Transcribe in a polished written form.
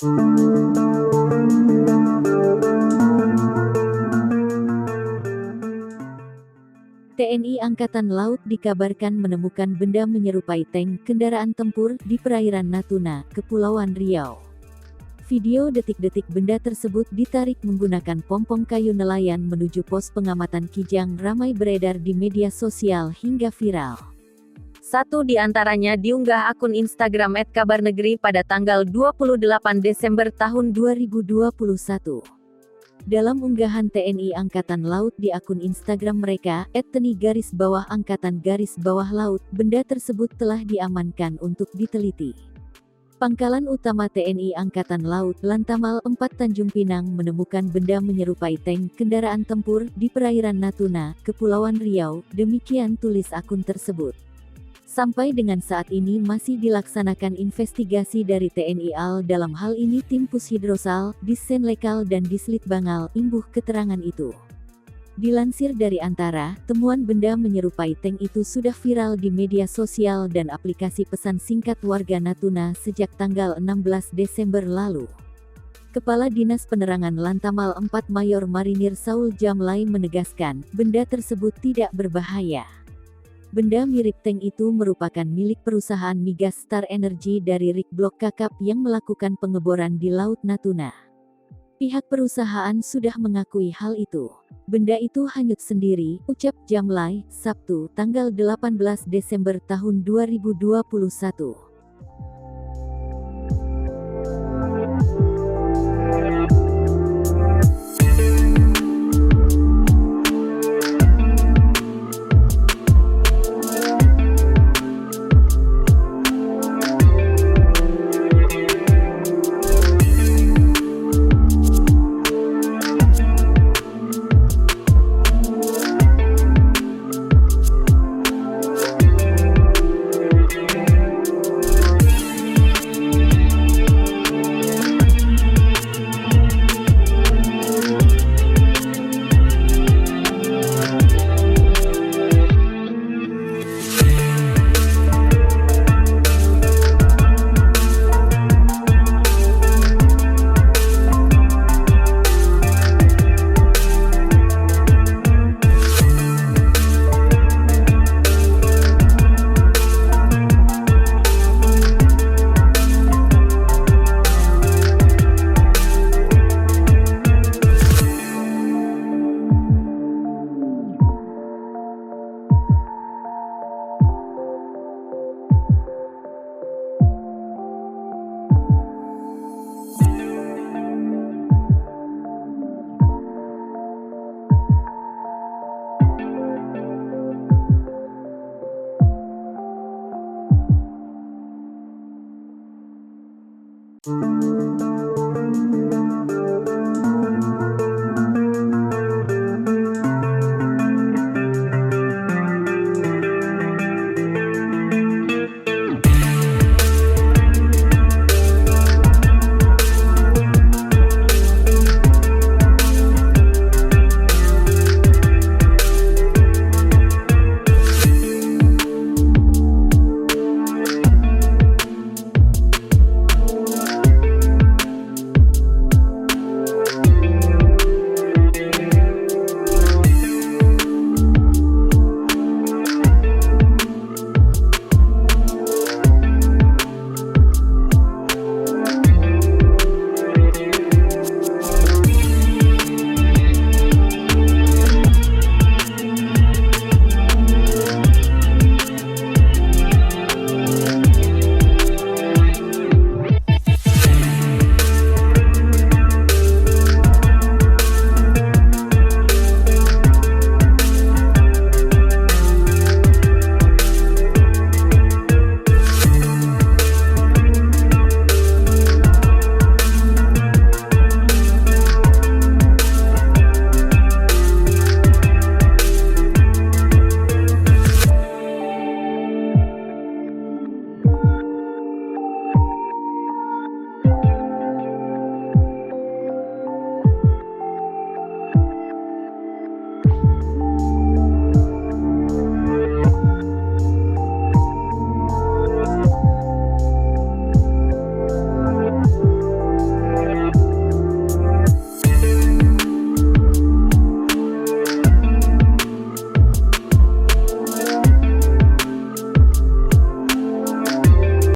TNI Angkatan Laut dikabarkan menemukan benda menyerupai tank kendaraan tempur di perairan Natuna, Kepulauan Riau. Video detik-detik benda tersebut ditarik menggunakan pompong kayu nelayan menuju pos pengamatan Kijang ramai beredar di media sosial hingga viral. Satu di antaranya diunggah akun Instagram @kabarnegeri pada tanggal 28 Desember tahun 2021. Dalam unggahan TNI Angkatan Laut di akun Instagram mereka, @teni_angkatan_laut, benda tersebut telah diamankan untuk diteliti. Pangkalan Utama TNI Angkatan Laut, Lantamal 4 Tanjung Pinang menemukan benda menyerupai tank kendaraan tempur di perairan Natuna, Kepulauan Riau, demikian tulis akun tersebut. Sampai dengan saat ini masih dilaksanakan investigasi dari TNI AL, dalam hal ini tim Pushidrosal, Dissenlekal dan Dislitbangal, imbuh keterangan itu. Dilansir dari Antara, temuan benda menyerupai tank itu sudah viral di media sosial dan aplikasi pesan singkat warga Natuna sejak tanggal 16 Desember lalu. Kepala Dinas Penerangan Lantamal 4 Mayor Marinir Saul Jamlai menegaskan, benda tersebut tidak berbahaya. Benda mirip tank itu merupakan milik perusahaan migas Star Energy dari Rig Blok Kakap yang melakukan pengeboran di Laut Natuna. Pihak perusahaan sudah mengakui hal itu. Benda itu hanyut sendiri, ucap Jamlai, Sabtu, tanggal 18 Desember tahun 2021.